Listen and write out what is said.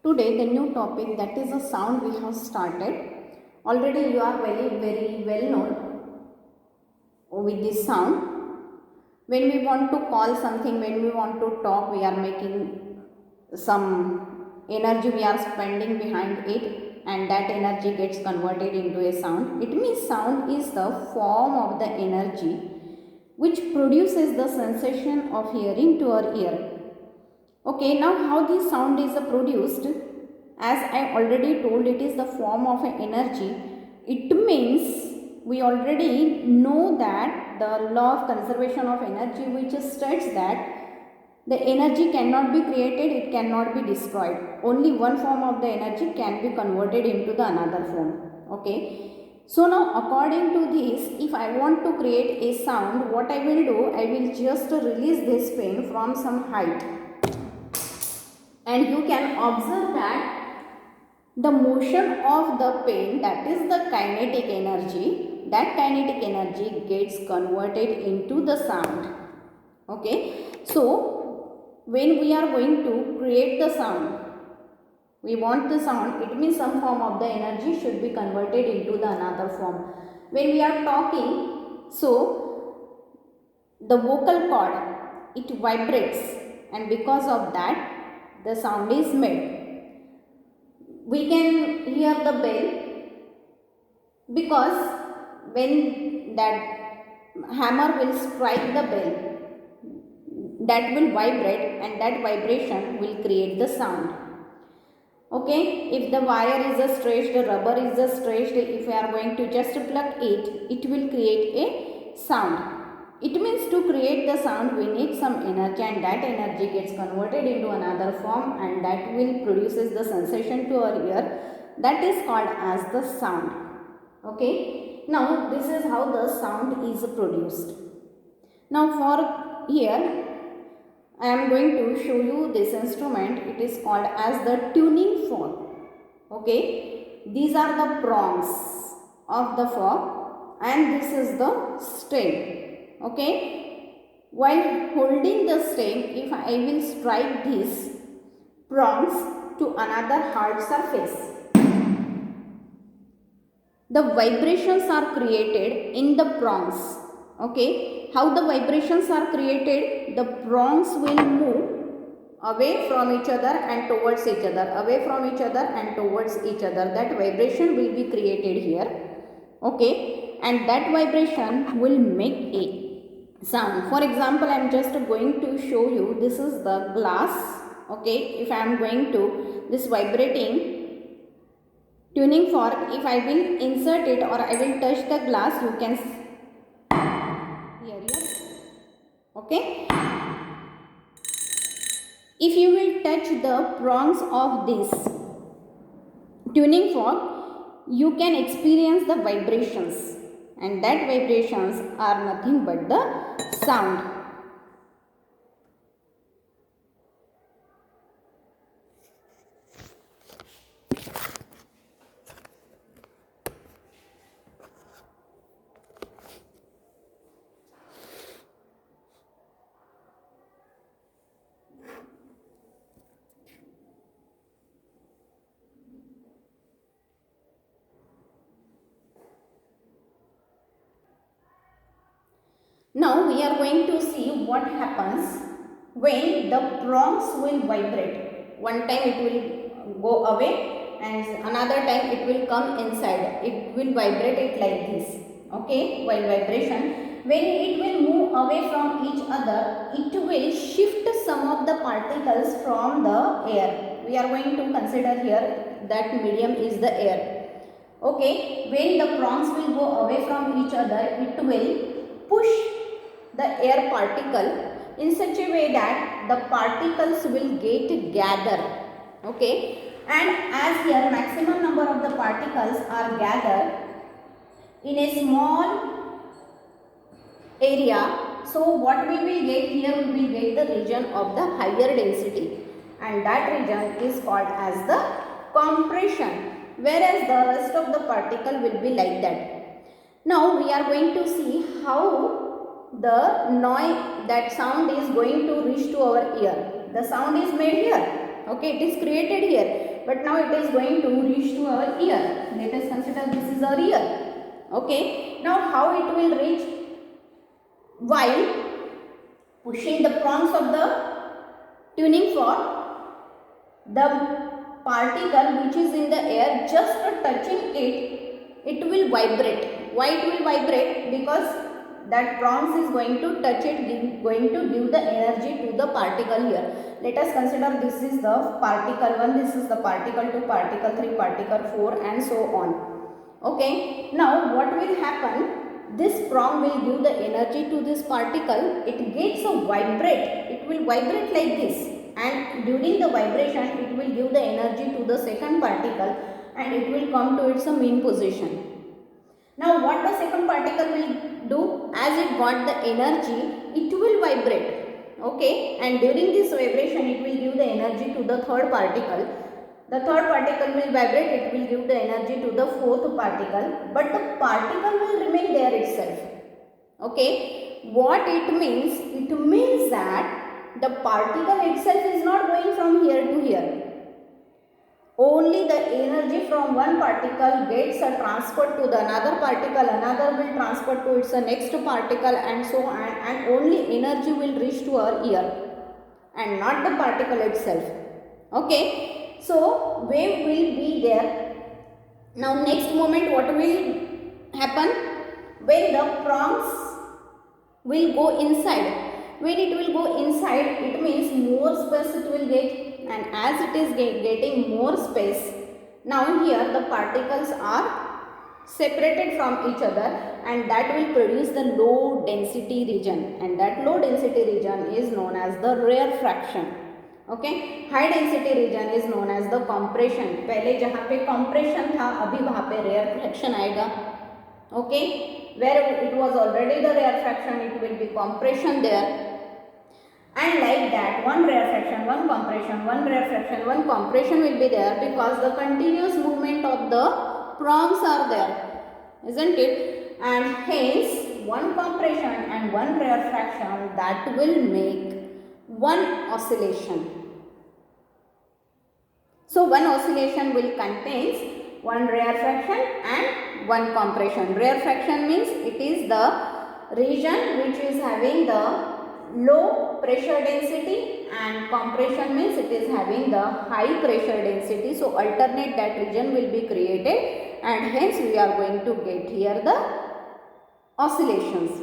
Today the new topic, that is a sound we have started. Already you are very well known with this sound. When we want to call something, when we want to talk, we are making some energy, we are spending behind it, and that energy gets converted into a sound. It means sound is the form of the energy which produces the sensation of hearing to our ear. Okay, now how this sound is produced? As I already told, it is the form of an energy. It means we already know that the law of conservation of energy, which states that the energy cannot be created, it cannot be destroyed. Only one form of the energy can be converted into the another form. Okay. So now according to this, if I want to create a sound, what I will do, I will just release this pen from some height, and you can observe that the motion of the pen, that is the kinetic energy, that kinetic energy gets converted into the sound. Okay, so when we are going to create the sound, we want the sound, it means some form of the energy should be converted into the another form. When we are talking, so the vocal cord, it vibrates, and because of that the sound is made. We can hear the bell because when that hammer will strike the bell, that will vibrate, and that vibration will create the sound. Okay, if the wire is stretched, the rubber is stretched, if we are going to just pluck it, it will create a sound. It means to create the sound we need some energy, and that energy gets converted into another form, and that will produces the sensation to our ear. That is called as the sound. Okay, now this is how the sound is produced. Now for here I am going to show you this instrument. It is called as the tuning fork. Okay, these are the prongs of the fork, and this is the stem. Okay, while holding the stem, if I will strike these prongs to another hard surface, the vibrations are created in the prongs. Okay, how the vibrations are created? The prongs will move away from each other and towards each other, away from each other and towards each other. That vibration will be created here. Okay, and that vibration will make a sound. For example, I am just going to show you, this is the glass. Okay, if I am going to this vibrating tuning fork, if I will insert it or I will touch the glass, you can hear it. Okay, if you will touch the prongs of this tuning fork, you can experience the vibrations, and that vibrations are nothing but the sound. Now we are going to see what happens when the prongs will vibrate. One time it will go away, and another time it will come inside. It will vibrate it like this. Okay, while vibration. When it will move away from each other, it will shift some of the particles from the air. We are going to consider here that medium is the air. Okay, when the prongs will go away from each other, it will push the air particle in such a way that the particles will get gathered. Okay, and as here maximum number of the particles are gathered in a small area, so what we will get here, we will get the region of the higher density, and that region is called as the compression, whereas the rest of the particle will be like that. Now we are going to see how the noise, that sound is going to reach to our ear. The sound is made here Okay, it is created here, but now it is going to reach to our ear. Let us consider this is our ear. Okay, now how it will reach? While pushing the prongs of the tuning fork, the particle which is in the air, just touching it will vibrate. Why it will vibrate? Because that prongs is going to touch it, going to give the energy to the particle here. Let us consider this is the particle 1, this is the particle 2, particle 3, particle 4 and so on. Okay, now what will happen? This prong will give the energy to this particle, it gets a vibrate, it will vibrate like this, and during the vibration it will give the energy to the second particle and it will come to its mean position. Now what the second particle will do? As it got the energy, it will vibrate. Okay, and during this vibration it will give the energy to the third particle. The third particle will vibrate, it will give the energy to the fourth particle, but the particle will remain there itself. Okay, what it means? It means that the particle itself is not going from here to here. Only the energy from one particle gets transferred to the another particle, another will transfer to its next particle and so on, and only energy will reach to our ear and not the particle itself. Okay, so wave will be there. Now next moment what will happen? When the prongs will go inside. When it will go inside, it means more space it will get, and as it is getting more space, now here the particles are separated from each other and that will produce the low density region, and that low density region is known as the rarefaction. Okay, high density region is known as the compression. पहले जहाँ पे compression था, अभी वहाँ पे rarefaction आएगा. Okay, where it was already the rarefaction, it will be compression there. And like that, one rarefaction, one compression, one rarefaction, one compression will be there because the continuous movement of the prongs are there, isn't it? And hence, one compression and one rarefaction, that will make one oscillation. So, one oscillation will contains one rarefaction and one compression. Rarefaction means it is the region which is having the low pressure density, and compression means it is having the high pressure density. So alternate that region will be created and hence we are going to get here the oscillations.